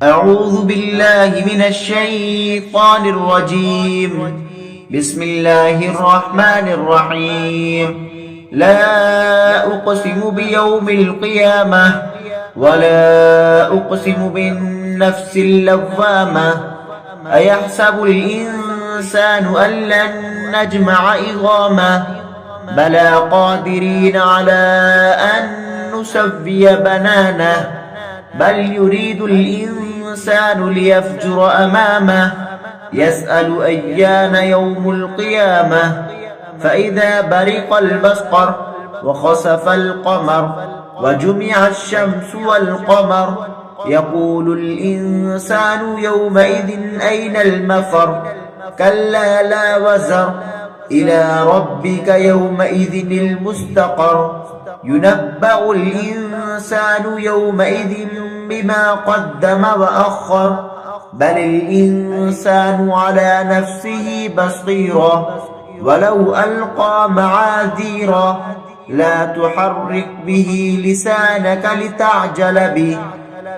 أعوذ بالله من الشيطان الرجيم. بسم الله الرحمن الرحيم. لا أقسم بيوم القيامة ولا أقسم بالنفس اللوامة. أيحسب الإنسان أن لن نجمع عظامه بلى قادرين على أن نسوي بنانه بل يريد الإنسان ليفجر أمامه يسأل أيان يوم القيامة. فإذا برق البصر وخسف القمر وجمع الشمس والقمر يقول الإنسان يومئذ أين المفر. كلا لا وزر إلى ربك يومئذ المستقر. ينبأ الإنسان يومئذ بما قدم وأخر بل الإنسان على نفسه بصيرة ولو ألقى معاذيره. لا تحرك به لسانك لتعجل به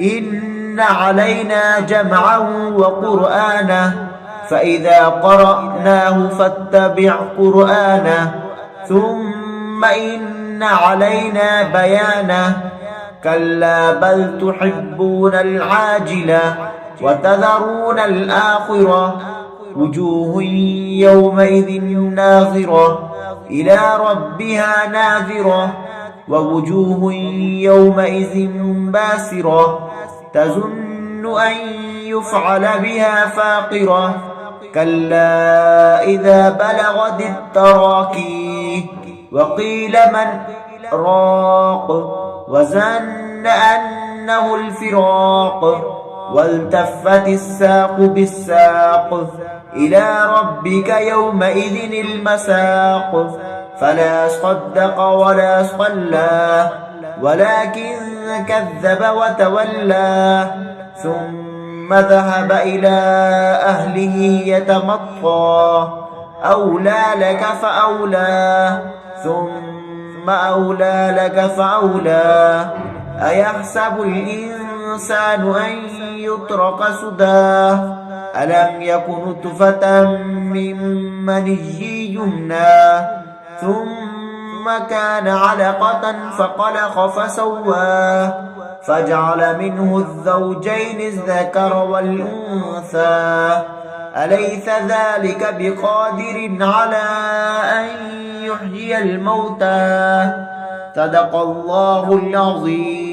إن علينا جمعه وقرآنه فإذا قرأناه فاتبع قرآنه ثم إن علينا بيانه. كلا بل تحبون العاجلة وتذرون الآخرة وجوه يومئذ ناظرة إلى ربها ناظرة ووجوه يومئذ باسرة تظن أن يفعل بها فاقرة. كلا إذا بلغت التراكي وقيل من راق وظن أنه الفراق والتفت الساق بالساق إلى ربك يومئذ المساق. فلا صدق ولا صلى ولكن كذب وتولى ثم ذهب إلى أهله يتمطى. أولى لك فأولى ثم أولى لك فأولى. أيحسب الإنسان أن يترك سدى ألم يك نطفة من مني يمنى ثم كان علقة فخلق فسوى فجعل منه الزوجين الذكر والأنثى. أليس ذلك بقادر على أن يحيي الموتى. صدق الله العظيم.